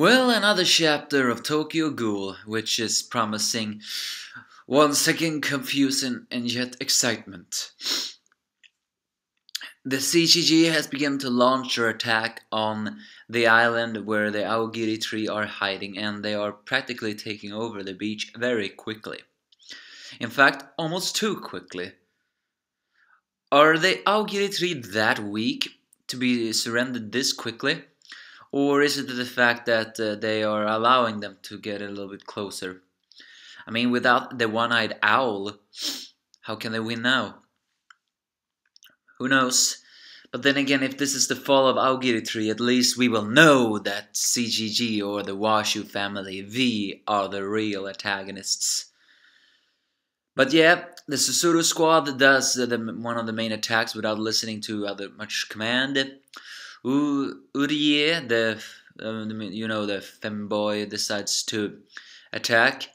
Well, another chapter of Tokyo Ghoul, which is promising once again confusing and yet excitement. The CGG has begun to launch their attack on the island where the Aogiri tree are hiding, and they are practically taking over the beach very quickly. In fact, almost too quickly. Are the Aogiri tree that weak to be surrendered this quickly? Or is it the fact that they are allowing them to get a little bit closer? I mean, without the one-eyed owl, how can they win now? Who knows? But then again, if this is the fall of Aogiri Tree, at least we will know that CGG or the Washu family V are the real antagonists. But yeah, the Susuru squad does one of the main attacks without listening to much command. Urie, the femboy, decides to attack.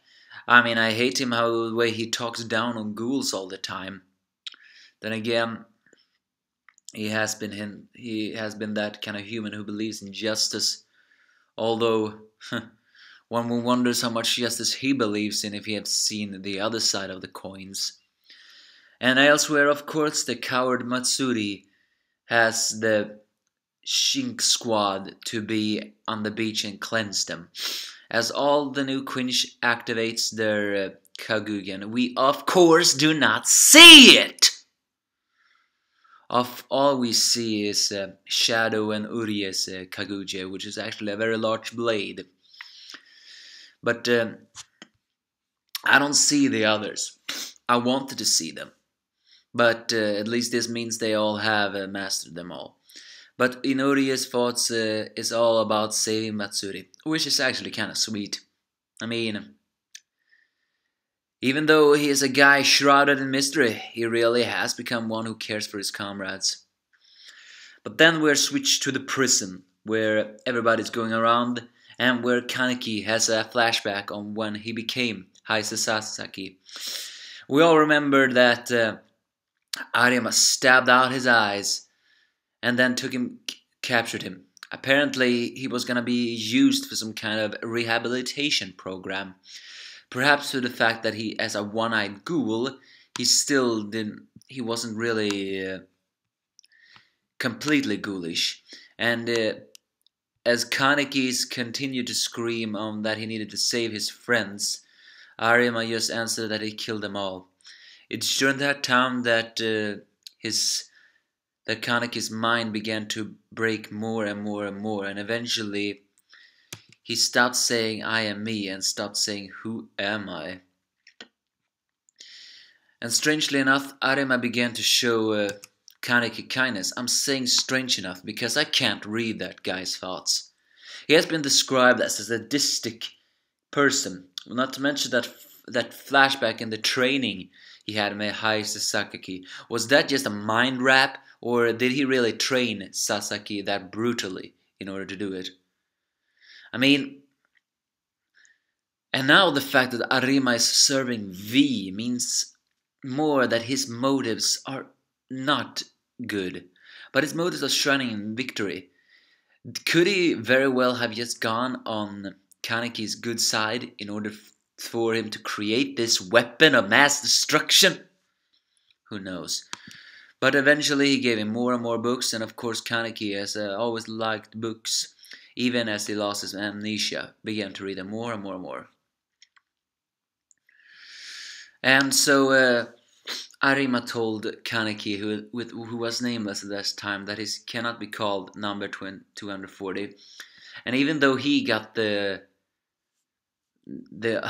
I mean, I hate him how the way he talks down on ghouls all the time. Then again, he has been that kind of human who believes in justice. Although one wonders how much justice he believes in if he had seen the other side of the coins. And elsewhere, of course, the coward Matsuri has the Shink squad to be on the beach and cleanse them. As all the new Quinch activates their Kagugen, we of course do not see it! All we see is Shadow and Urie's Kaguge, which is actually a very large blade. But I don't see the others. I wanted to see them. But at least this means they all have mastered them all. But Inori's thoughts is all about saving Matsuri, which is actually kind of sweet. I mean, even though he is a guy shrouded in mystery, he really has become one who cares for his comrades. But then we're switched to the prison, where everybody's going around, and where Kaneki has a flashback on when he became Heise Sasaki. We all remember that Arima stabbed out his eyes, and then captured him. Apparently, he was gonna be used for some kind of rehabilitation program. Perhaps to the fact that he, as a one-eyed ghoul, he wasn't really completely ghoulish. And as Kanekis continued to scream that he needed to save his friends, Arima just answered that he killed them all. It's during that time that Kaneki's mind began to break more and more and more, and eventually he stopped saying I am me and stopped saying who am I. And strangely enough, Arima began to show Kaneki kindness. I'm saying strange enough because I can't read that guy's thoughts. He has been described as a sadistic person, not to mention that flashback in the training he had with Heise Sasaki. Was that just a mind wrap? Or did he really train Sasaki that brutally in order to do it? I mean, and now the fact that Arima is serving V means more that his motives are not good, but his motives are shining in victory. Could he very well have just gone on Kaneki's good side in order for him to create this weapon of mass destruction? Who knows? But eventually he gave him more and more books, and of course Kaneki has always liked books, even as he lost his amnesia, began to read them more and more and more. And so Arima told Kaneki, who was nameless at this time, that he cannot be called number 240. And even though he got the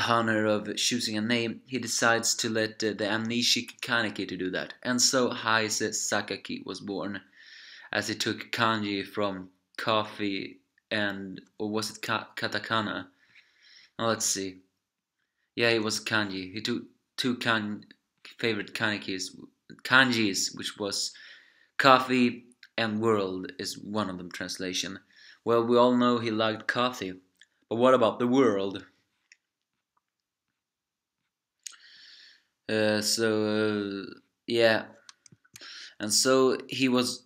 honor of choosing a name, he decides to let the amnesic Kaneki to do that. And so Heise Sasaki was born, as he took kanji from coffee or was it katakana? Now let's see. Yeah, it was kanji. He took two favorite kanjis, which was coffee and world is one of them translation. Well, we all know he liked coffee, but what about the world? Yeah, and so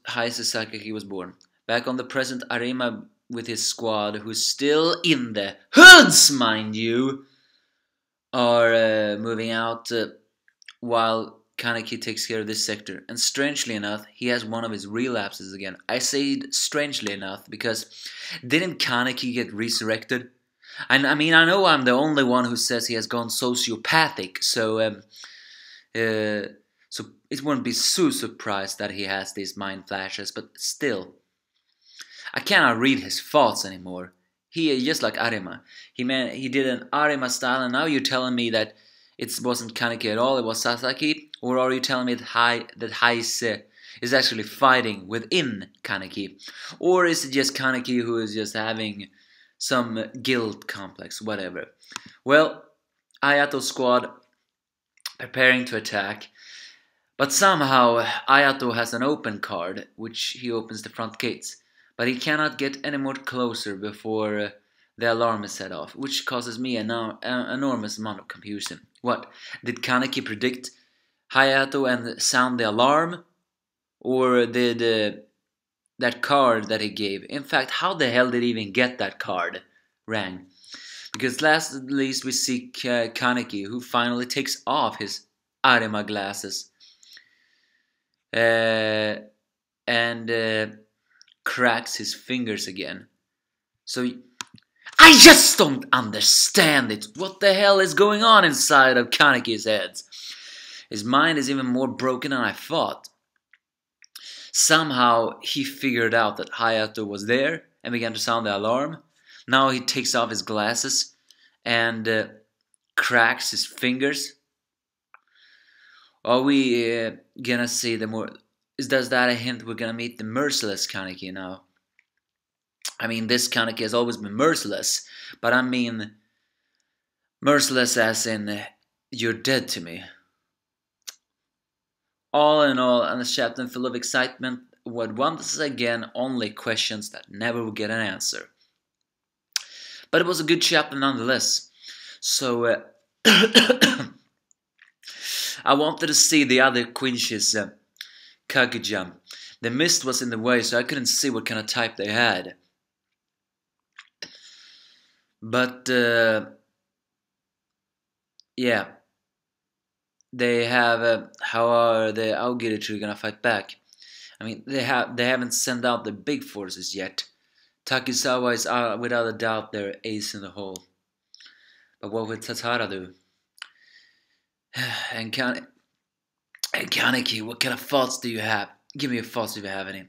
Heise Sasaki was born. Back on the present, Arima with his squad, who's still in the hoods, mind you, are moving out while Kaneki takes care of this sector. And strangely enough, he has one of his relapses again. I say strangely enough because didn't Kaneki get resurrected? I mean, I know I'm the only one who says he has gone sociopathic, so it wouldn't be so surprised that he has these mind flashes, but still, I cannot read his thoughts anymore. He is just like Arima. He did an Arima style, and now you're telling me that it wasn't Kaneki at all, it was Sasaki? Or are you telling me that Heise is actually fighting within Kaneki? Or is it just Kaneki who is just having some guilt complex, whatever? Well, Ayato's squad preparing to attack, but somehow Ayato has an open card, which he opens the front gates. But he cannot get any more closer before the alarm is set off, which causes me an enormous amount of confusion. What? Did Kaneki predict Hayato and sound the alarm? Or did that card that he gave, in fact, how the hell did he even get that card, rang? Because last at least we see Kaneki, who finally takes off his Arima glasses and cracks his fingers again. So I just don't understand it. What the hell is going on inside of Kaneki's head? His mind is even more broken than I thought. Somehow he figured out that Hayato was there and began to sound the alarm. Now he takes off his glasses and cracks his fingers. Are we gonna see the more... Does that a hint we're gonna meet the merciless Kaneki now? I mean, this Kaneki has always been merciless, but I mean merciless as in you're dead to me. All in all, and a chapter full of excitement, what once again only questions that never will get an answer. But it was a good chapter nonetheless. So I wanted to see the other Quincy's Kagujam. The mist was in the way, so I couldn't see what kind of type they had. But yeah, they have. How are the Aogiri gonna fight back? I mean, they haven't sent out the big forces yet. Takizawa is without a doubt their ace in the hole. But what will Tatara do? And Kaneki, what kind of thoughts do you have? Give me your thoughts if you have any.